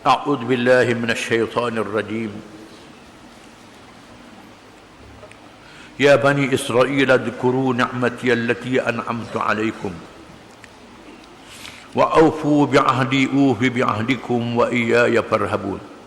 أعوذ بالله من الشيطان الرجيم يا بني إسرائيل اذكروا نعمتي التي أنعمت عليكم وأوفوا بعهدي أوف بعهدكم وإياي فارهبون.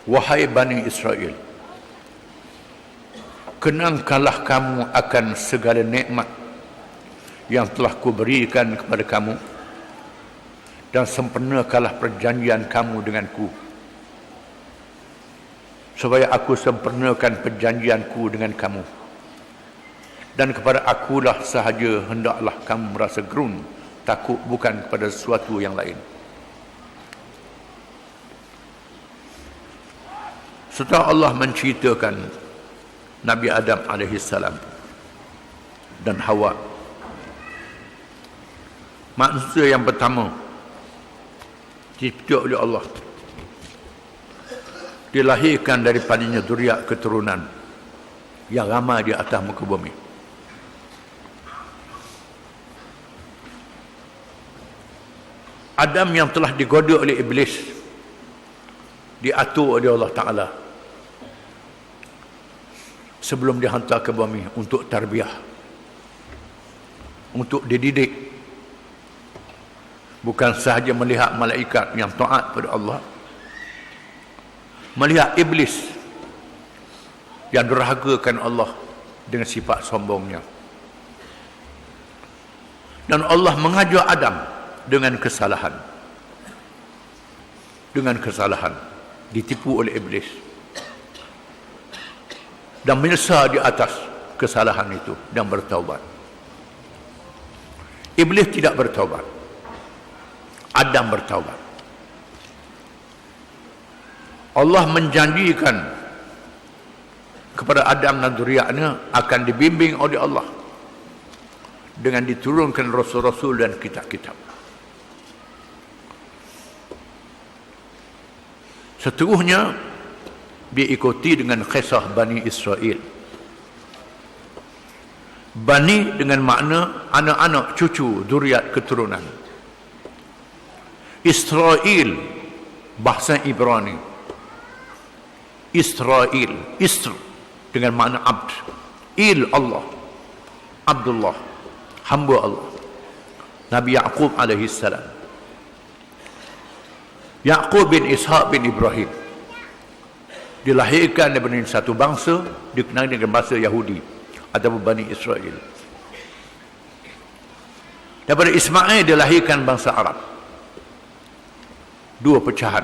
Wahai Bani Israel, kenangkanlah kamu akan segala nikmat yang telah kuberikan kepada kamu dan sempurnakanlah perjanjian kamu denganku, supaya aku sempurnakan perjanjianku dengan kamu, dan kepada akulah sahaja hendaklah kamu merasa gerun takut, bukan kepada sesuatu yang lain. Setelah Allah menceritakan Nabi Adam AS dan Hawa, manusia yang pertama dicipta oleh Allah, dilahirkan daripadanya zuriat keturunan yang ramai di atas muka bumi. Adam yang telah digoda oleh iblis diatur oleh Allah Ta'ala sebelum dihantar ke bumi untuk tarbiyah, untuk dididik. Bukan sahaja melihat malaikat yang taat pada Allah, melihat iblis yang durhagakan Allah dengan sifat sombongnya. Dan Allah mengajar Adam dengan kesalahan, ditipu oleh iblis, dan menyesal di atas kesalahan itu dan bertaubat. Iblis tidak bertaubat, Adam bertaubat. Allah menjanjikan kepada Adam dan zuriatnya akan dibimbing oleh Allah dengan diturunkan rasul-rasul dan kitab-kitab. Seterusnya diikuti dengan kisah Bani Israel. Bani dengan makna anak-anak, cucu, zuriat keturunan. Israel bahasa Ibrani. Israel, Isr dengan makna abd. Il Allah, Abdullah, hamba Allah. Nabi Yaqub AS, Yaqub bin Ishaq bin Ibrahim, dilahirkan daripada satu bangsa dikenali dengan bahasa Yahudi ataupun Bani Israel. Daripada Ismail dilahirkan bangsa Arab. Dua pecahan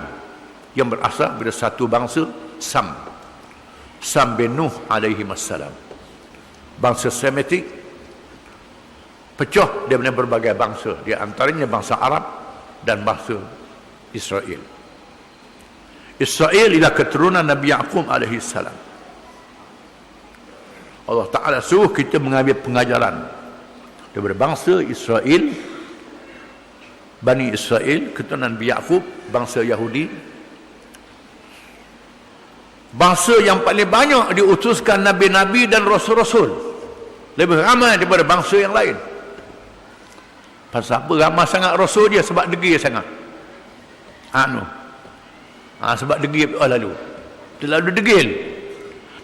yang berasal dari satu bangsa, Sam bin Nuh alaihi wassalam. Bangsa Semitik pecah daripada berbagai bangsa, di antaranya bangsa Arab dan bangsa Israel. Israel ialah keturunan Nabi Yaqub AS. Allah Ta'ala suruh kita mengambil pengajaran daripada bangsa Israel, Bani Israel, keturunan Nabi Yaqub, bangsa Yahudi, bangsa yang paling banyak diutuskan Nabi-Nabi dan Rasul-Rasul, lebih ramai daripada bangsa yang lain. Pasal apa ramai sangat Rasul dia? Sebab degil sangat. Sebab degil lalu terlalu degil.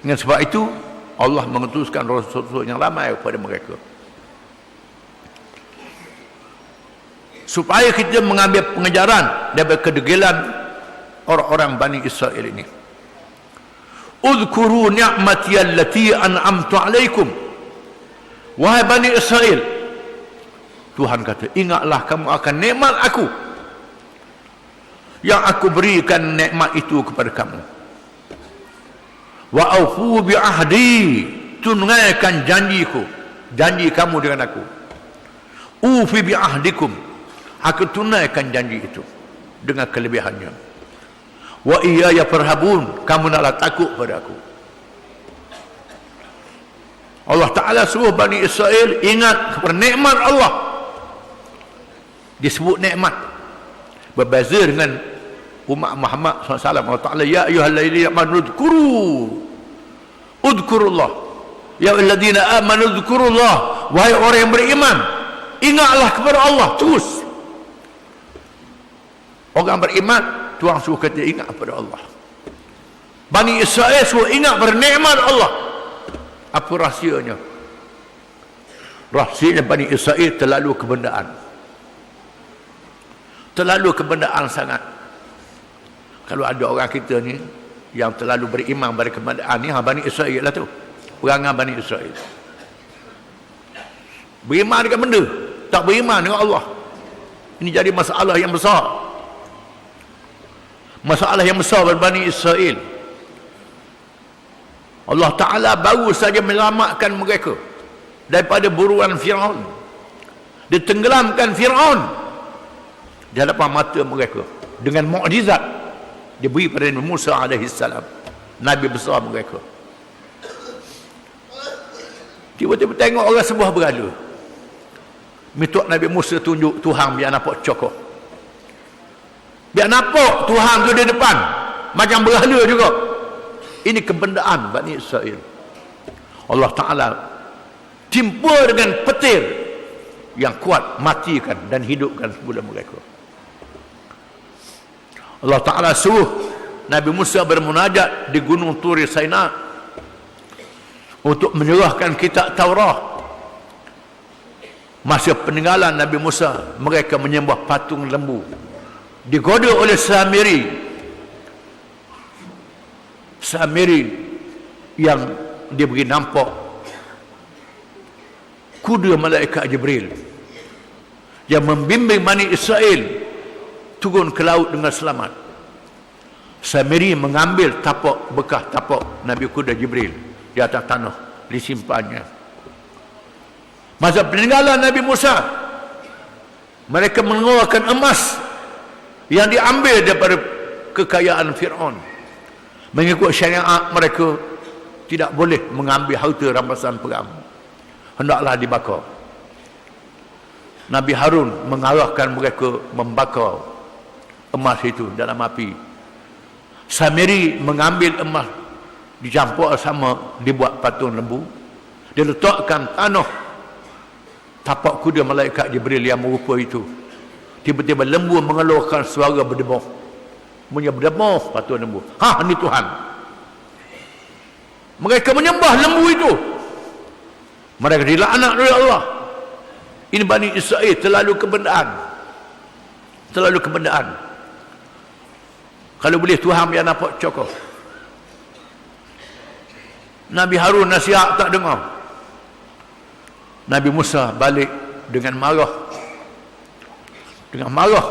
Dengan sebab itu Allah mengutuskan Rasul-Rasul yang ramai kepada mereka, supaya kita mengambil pengajaran daripada kedegilan orang-orang Bani Israel ini. Udhkuru ni'mati allati an'amtu alaikum. Wahai Bani Israel, Tuhan kata, ingatlah kamu akan nikmat aku yang aku berikan nikmat itu kepada kamu. Wa aufu bi ahdi, tunaikan janjiku, janji kamu dengan aku. Ufi bi ahdikum, aku tunaikan janji itu dengan kelebihannya. Wa iyaya farhabun, kamu naklah takut pada aku. Allah Ta'ala suruh Bani Israel ingat kepada nikmat Allah. Disebut nikmat, berbeza dengan umat Muhammad SAW. Allah Ta'ala, ya ayyuhalladzina amanu udhkurullah, ya ayyuhalladzina amanu udhkurullah, wahai orang yang beriman, ingatlah kepada Allah terus. Orang beriman, Tuhan suruh kita ingat kepada Allah. Bani Israel suruh ingat pada nikmat Allah. Apa rahsianya? Rahsianya Bani Israel terlalu kebendaan. Terlalu kebendaan sangat. Kalau ada orang kita ni yang terlalu beriman pada kebendaan ni, Bani Israel lah tu. Perangai Bani Israel. Beriman dengan benda, tak beriman dengan Allah. Ini jadi masalah yang besar. Masalah yang besar bagi Bani Israel. Allah Ta'ala baru saja menyelamatkan mereka daripada buruan Fir'aun. Dia tenggelamkan Fir'aun di hadapan mata mereka dengan mukjizat diberi pada Nabi Musa AS, Nabi besar mereka. Tiba-tiba tengok orang sebuah berhala. Minta Nabi Musa tunjuk Tuhan biar nampak cokoh. Biar nampak Tuhan tu di depan, macam berhala juga. Ini kebendaan Bani Israel. Allah Ta'ala timpa dengan petir yang kuat, matikan dan hidupkan semula mereka. Allah Ta'ala suruh Nabi Musa bermunajat di Gunung Turi Saina untuk menyerahkan kitab Taurat. Masa peninggalan Nabi Musa, mereka menyembah patung lembu, digoda oleh Samiri yang dia beri nampak kuda malaikat Jibril yang membimbing Bani Israel turun ke laut dengan selamat. Samiri mengambil tapak, bekas tapak Nabi kuda Jibril di atas tanah, disimpannya. Masa peninggalan Nabi Musa, mereka mengeluarkan emas yang diambil daripada kekayaan Fir'aun. Mengikut syariat mereka, tidak boleh mengambil harta rampasan perang, hendaklah dibakar. Nabi Harun mengarahkan mereka membakar emas itu dalam api. Samiri mengambil emas, dicampur sama, dibuat patung lembu, dia letakkan tanah tapak kuda malaikat Jibril yang merupa itu. Tiba-tiba lembu mengeluarkan suara berdebah. Punya berdebah patung lembu. Ini Tuhan. Mereka menyembah lembu itu. Mereka dilaknat oleh Allah. Ini Bani Israel terlalu kebendaan. Terlalu kebendaan. Kalau boleh Tuhan biar nampak cokoh. Nabi Harun nasihat tak dengar. Nabi Musa balik dengan marah. Dengan marah.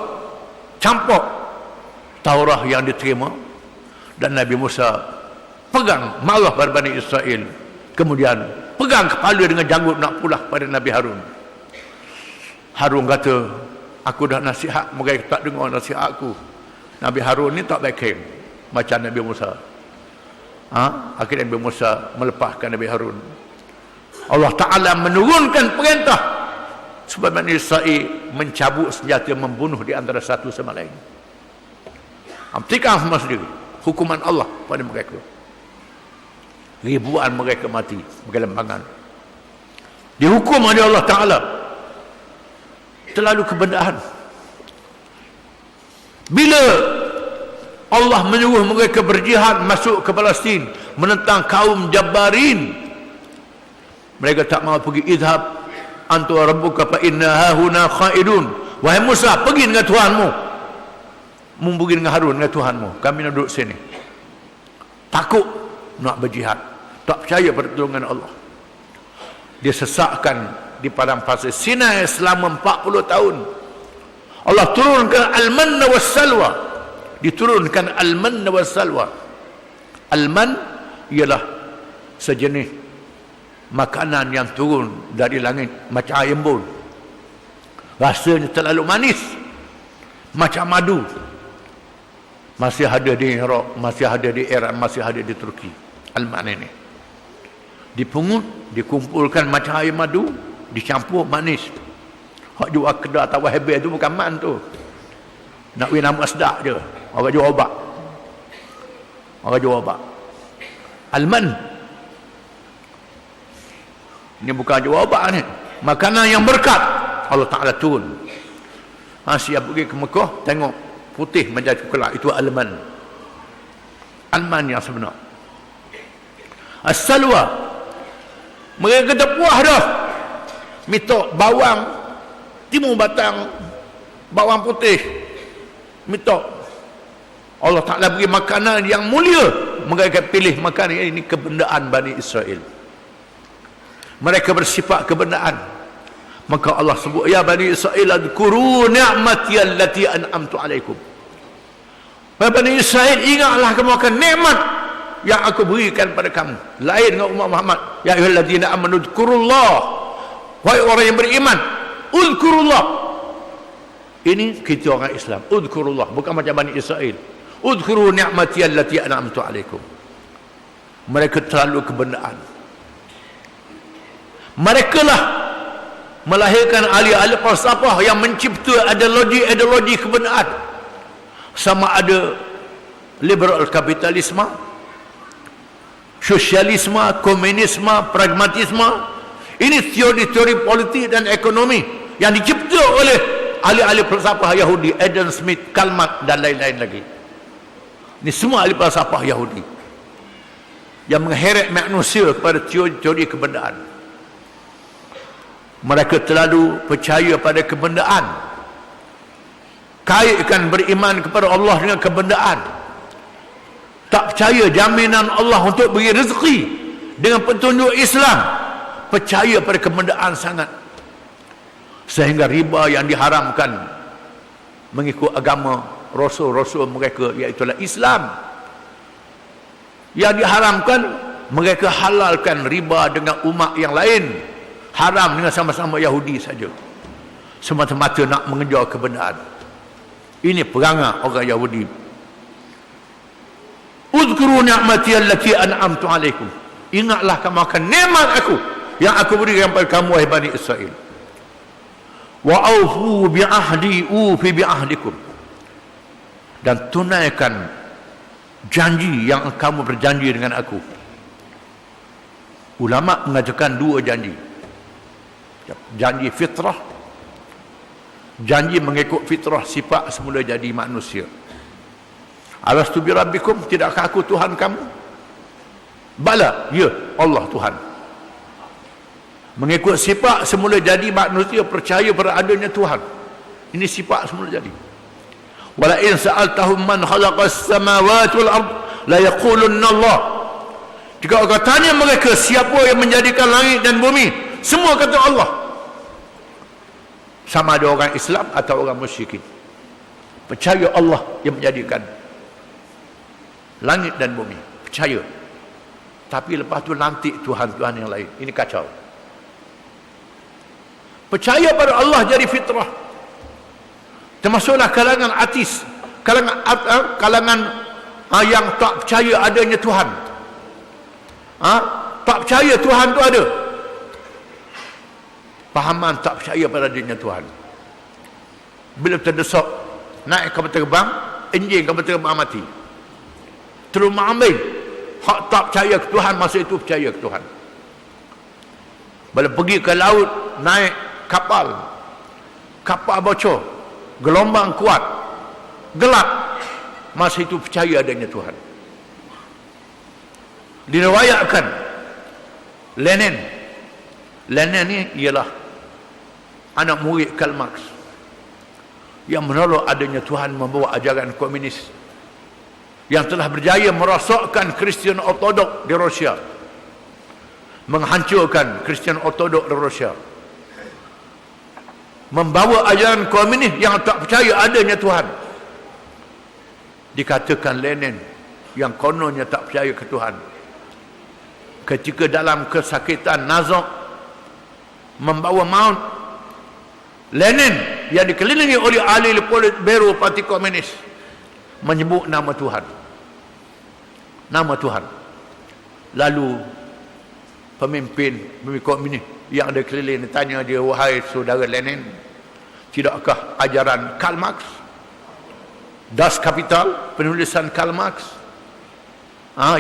Campak Taurat yang diterima, dan Nabi Musa pegang marah pada Bani Israel. Kemudian pegang kepala dengan janggut nak pulah pada Nabi Harun. Harun kata, aku dah nasihat, mereka tak dengar nasihat aku. Nabi Harun ni tak baik macam Nabi Musa. Akhirnya Nabi Musa melepaskan Nabi Harun. Allah Ta'ala menurunkan perintah supaya Bani Israel mencabut senjata, membunuh di antara satu sama lain. Tikam semua sendiri hukuman Allah pada mereka. Ribuan mereka mati bergelimpangan, dihukum oleh Allah Ta'ala. Terlalu kebendaan. Bila Allah menyuruh mereka berjihad masuk ke Palestin menentang kaum Jabbarin, mereka tak mahu pergi. Idhab anta wa rabbuka fa inna hahuna khaidun. Wahai Musa, pergi dengan Tuhanmu. Pergi dengan Harun, dengan Tuhanmu. Kami nak duduk sini. Takut nak berjihad, tak percaya pertolongan Allah. Dia sesakkan di padang pasir Sinai selama 40 tahun. Allah turunkan al-manna was-salwa. Diturunkan al-manna was-salwa. Al-man ialah sejenis makanan yang turun dari langit macam air embun. Rasanya terlalu manis, macam madu. Masih ada di Iraq, masih ada di Iran, masih ada di Turki. Al-man ini dipungut, dikumpulkan macam air madu, dicampur manis. Hak jual kedai atau hebat tu bukan man tu, nak win nama sedap je. Orang jual obat. Orang jual obat. Alman. Ini bukan jual obat ni. Makanan yang berkat. Allah Ta'ala turun. Siap pergi ke Mekah, tengok putih macam coklat. Itu alman. Alman yang sebenar. As-salwa. Mereka kata puas dah. Minta bawang timun batang, bawang putih. Minta. Allah Ta'ala beri makanan yang mulia. Mereka pilih makanan ini kebendaan Bani Israel. Mereka bersifat kebendaan. Maka Allah sebut, ya Bani Israel, adkuru ni'mati allati an'amtu alaikum. Bani Israel, ingatlah kamu akan nikmat yang aku berikan pada kamu. Lain dengan umat Muhammad. Ya ayyuhalladzina amanu dzkurullah. Wahai orang yang beriman, udkurullah. Ini kita orang Islam. Udkurullah, bukan macam Bani Israel. Udkuru ni'mati allati an'amtu alaikum. Mereka terlalu kebendaan. Mereka lah melahirkan ahli-ahli falsafah yang mencipta ideologi kebendaan. Sama ada liberal kapitalisme, sosialisme, komunisme, pragmatisme. Ini teori-teori politik dan ekonomi yang dicipta oleh ahli-ahli falsafah Yahudi, Adam Smith, Karl Marx dan lain-lain lagi. Ini semua ahli falsafah Yahudi yang mengheret manusia kepada teori-teori kebendaan. Mereka terlalu percaya pada kebendaan. Kaitkan beriman kepada Allah dengan kebendaan. Tak percaya jaminan Allah untuk beri rezeki dengan petunjuk Islam. Percaya pada kebendaan sangat. Sehingga riba yang diharamkan mengikut agama rasul-rasul mereka, iaitulah Islam. Yang diharamkan, mereka halalkan riba dengan umat yang lain. Haram dengan sama-sama Yahudi saja. Semata-mata nak mengejar kebendaan. Ini perangai orang Yahudi. Udhkuru ni'mati allati an'amtu alaikum. Ingatlah kamu akan nikmat aku yang aku berikan kepada kamu, wahai Bani Israel. Wa aufu bi ahdi ufi bi ahdikum. Dan tunaikan janji yang kamu berjanji dengan aku. Ulama mengatakan dua janji. Janji fitrah, janji mengikut fitrah sifat semula jadi manusia. Alastu bi rabbikum, tidakkah aku Tuhan kamu? Bala, ya, Allah Tuhan. Mengikut sifat semula jadi manusia, percaya pada adanya Tuhan. Ini sifat semula jadi. Wala in sa'altahum man khalaqas samawati wal ard la yaqulunna Allah. Jika kau tanya mereka siapa yang menjadikan langit dan bumi, semua kata Allah. Sama ada orang Islam atau orang musyrikin. Percaya Allah yang menjadikan langit dan bumi. Percaya. Tapi lepas tu lantik Tuhan-Tuhan yang lain. Ini kacau. Percaya pada Allah jadi fitrah. Termasuklah kalangan ateis. Kalangan yang tak percaya adanya Tuhan. Tak percaya Tuhan tu ada. Fahaman tak percaya pada adanya Tuhan. Bila terdesak, naik kapal terbang, enjin kapal terbang mati. Terus mengambil hak tak percaya ke Tuhan, masa itu percaya ke Tuhan. Bila pergi ke laut, naik kapal bocor, gelombang kuat, gelap, masa itu percaya adanya Tuhan. Diriwayatkan Lenin ni ialah anak murid Karl Marx yang menolak adanya Tuhan, membawa ajaran komunis yang telah berjaya merosakkan Kristian Ortodok di Rusia, menghancurkan Kristian Ortodok di Rusia, membawa ajaran komunis yang tak percaya adanya Tuhan. Dikatakan Lenin yang kononnya tak percaya ke Tuhan, ketika dalam kesakitan nazak membawa maut, Lenin yang dikelilingi oleh ahli Politburo Parti Komunis menyebut nama Tuhan. Nama Tuhan. Lalu pemimpin komunis yang ada keliling tanya dia, wahai saudara Lenin, tidakkah ajaran Karl Marx Das Kapital, penulisan Karl Marx,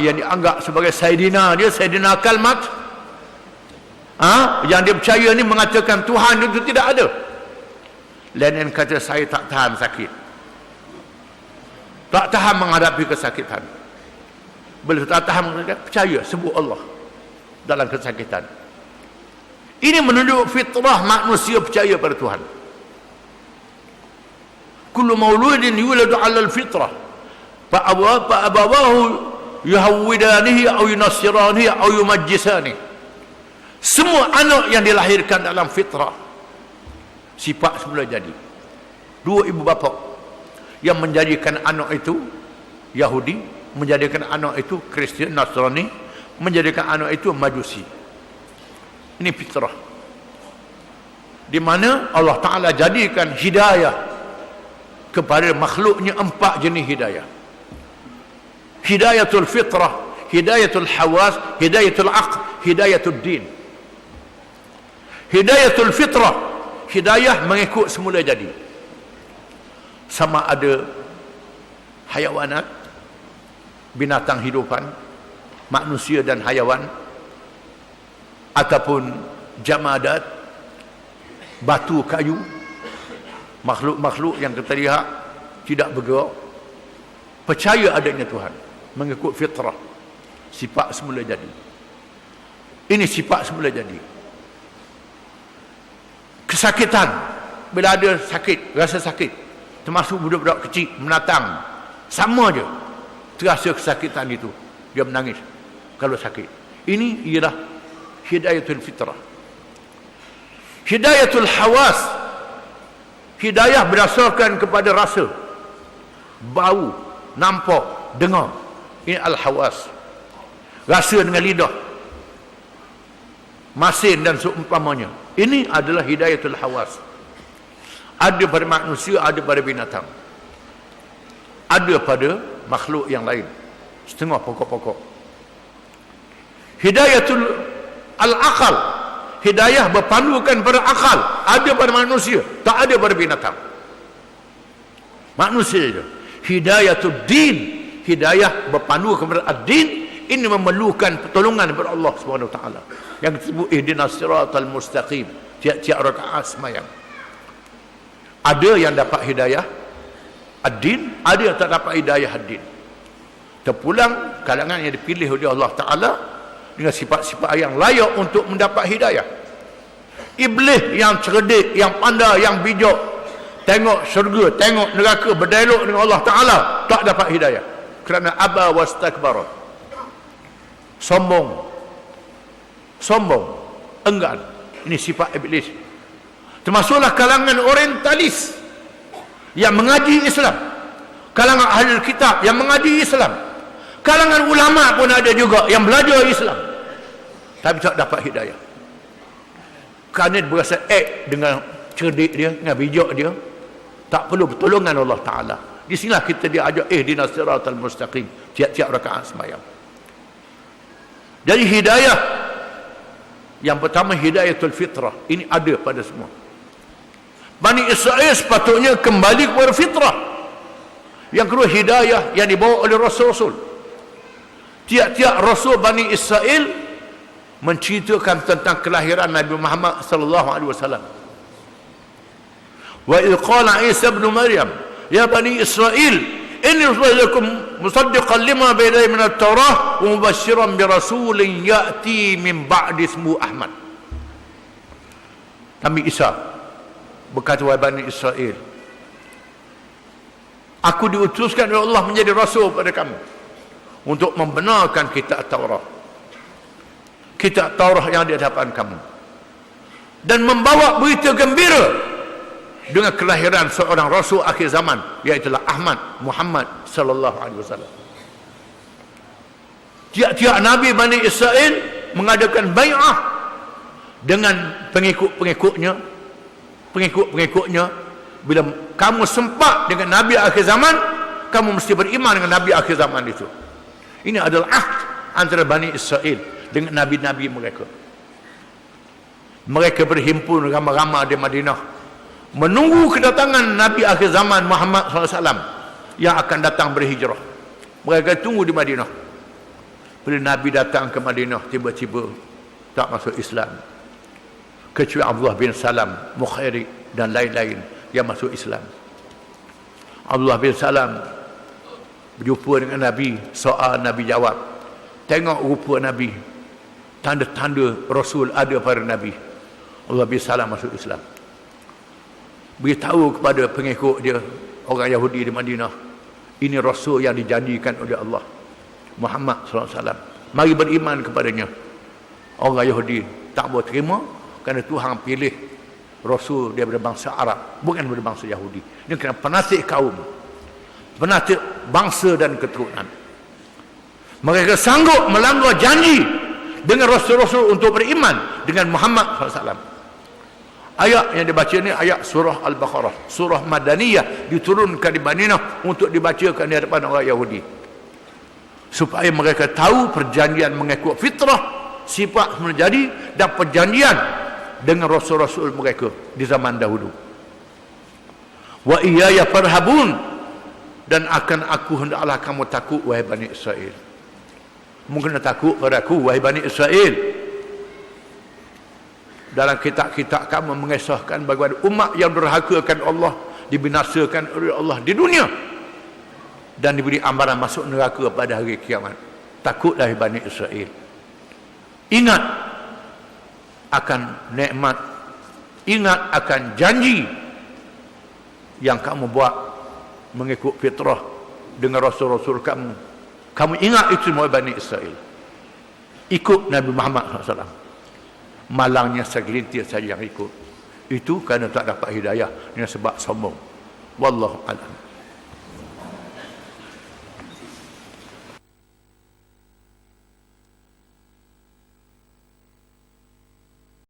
yang dianggap sebagai Sayyidina Karl Marx, yang dia percaya ni mengatakan Tuhan itu tidak ada. Lenin kata, saya tak tahan sakit, tak tahan menghadapi kesakitan. Bila tak tahan, percaya sebut Allah dalam kesakitan. Ini menunjuk fitrah manusia percaya pada Tuhan. Kullu mauludin yuladu 'ala al-fitrah fa abawahu yuhawwidanihi aw yunassiranihi aw yumajjisanihi. Semua anak yang dilahirkan dalam fitrah, sifat semula jadi. Dua ibu bapa yang menjadikan anak itu Yahudi, menjadikan anak itu Kristian, Nasrani, menjadikan anak itu Majusi. Ini fitrah, di mana Allah Ta'ala jadikan hidayah kepada makhluknya 4 jenis hidayah. Hidayatul fitrah, hidayatul hawas, hidayatul aql, hidayatul din. Hidayatul fitrah, hidayah mengikut semula jadi. Sama ada hayawanat, binatang hidupan, manusia dan hayawan, ataupun jamadat, batu, kayu, makhluk-makhluk yang kita lihat tidak bergerak, percaya adanya Tuhan, mengikut fitrah, sifat semula jadi. Ini sifat semula jadi. Kesakitan, bila ada sakit, rasa sakit, termasuk budak-budak kecil menatang, sama je terasa kesakitan itu, dia menangis kalau sakit. Ini ialah hidayatul fitrah. Hidayatul hawas, hidayah berdasarkan kepada rasa, bau, nampak, dengar. Ini al-hawas, rasa dengan lidah, masin dan seumpamanya. Ini adalah hidayatul hawas. Ada pada manusia, ada pada binatang, ada pada makhluk yang lain, setengah pokok-pokok. Hidayatul al-aqal, hidayah berpandukan pada akal, ada pada manusia, tak ada pada binatang, manusia saja. Hidayatul din, hidayah berpandu kepada ad-din, ini memerlukan pertolongan daripada Allah Subhanahu Wa Taala, yang disebut ihdinas siratal mustaqim. Tiap-tiap rakaat sembahyang ada yang dapat hidayah ad-din, ada yang tak dapat hidayah ad-din. Terpulang kalangan yang dipilih oleh Allah Taala dengan sifat-sifat yang layak untuk mendapat hidayah. Iblis yang cerdik, yang pandai, yang bijak, tengok syurga, tengok neraka, berdialog dengan Allah Taala, tak dapat hidayah kerana aba wastakbara, sombong, enggan. Ini sifat iblis. Termasuklah kalangan orientalis yang mengaji Islam, kalangan ahli kitab yang mengaji Islam, kalangan ulama pun ada juga yang belajar Islam, tapi tak dapat hidayah kerana dia berasa dengan cerdik dia, dengan bijak dia, tak perlu pertolongan Allah Ta'ala. Di sinilah kita diajak ihdinas siratal mustaqim tiap-tiap rakaat sembahyang. Jadi hidayah yang pertama, hidayatul fitrah, ini ada pada semua. Bani Israel sepatutnya kembali kepada fitrah. Yang kedua, hidayah yang dibawa oleh Rasul-Rasul. Tiap-tiap Rasul Bani Israel menceritakan tentang kelahiran Nabi Muhammad sallallahu alaihi wasallam. Wa idh qala Isa ibn Maryam ya Bani Israel inni rasulukum musaddiqan lima bayna min at-taurah wa mubasysyiran bi rasulin ya'ti min ba'di ismuhu Ahmad. Nabi Isa berkata, wahai Bani Israel, aku diutuskan oleh Allah menjadi rasul pada kamu untuk membenarkan kitab Taurat, kitab Taurat yang di hadapan kamu, dan membawa berita gembira dengan kelahiran seorang rasul akhir zaman, iaitu Ahmad Muhammad sallallahu alaihi wasallam. Tiap-tiap nabi Bani Israel mengadakan bai'ah dengan pengikut-pengikutnya. Bila kamu sempat dengan nabi akhir zaman, kamu mesti beriman dengan nabi akhir zaman itu. Ini adalah ahd antara Bani Israel dengan nabi-nabi mereka. Mereka berhimpun ramai-ramai di Madinah menunggu kedatangan Nabi akhir zaman Muhammad SAW yang akan datang berhijrah. Mereka tunggu di Madinah. Bila Nabi datang ke Madinah, tiba-tiba tak masuk Islam. Kecuali Abdullah bin Salam, Mukhairi dan lain-lain yang masuk Islam. Abdullah bin Salam berjumpa dengan Nabi, soal Nabi jawab. Tengok rupa Nabi, tanda-tanda Rasul ada pada Nabi. Abdullah bin Salam masuk Islam. Beritahu kepada pengikut dia, orang Yahudi di Madinah, ini Rasul yang dijanjikan oleh Allah, Muhammad SAW. Mari beriman kepadanya. Orang Yahudi tak boleh terima, kerana Tuhan pilih Rasul daripada bangsa Arab, bukan daripada bangsa Yahudi. Dia kena penasih kaum, penasih bangsa dan keturunan. Mereka sanggup melanggar janji dengan Rasul-Rasul untuk beriman dengan Muhammad SAW. Ayat yang dibaca ni ayat surah Al-Baqarah, surah Madaniyah, diturunkan di Madinah untuk dibacakan di hadapan orang Yahudi, supaya mereka tahu perjanjian mengikut fitrah, sifat menjadi, dan perjanjian dengan Rasul-Rasul mereka di zaman dahulu. Wa iyaya farhabun, dan akan aku hendaklah kamu takut wahai Bani Israel. Mungkin takut pada aku wahai Bani Israel. Dalam kitab-kitab kamu mengisahkan bagaimana umat yang durhakakan Allah dibinasakan oleh Allah di dunia dan diberi amaran masuk neraka pada hari kiamat. Takutlah Bani Israel. Ingat akan nikmat, ingat akan janji yang kamu buat mengikut fitrah dengan Rasul-Rasul kamu. Kamu ingat itu semua Bani Israel. Ikut Nabi Muhammad SAW. Malangnya segelintir saja yang ikut. Itu kerana tak dapat hidayah dengan sebab sombong. Wallahu a'lam.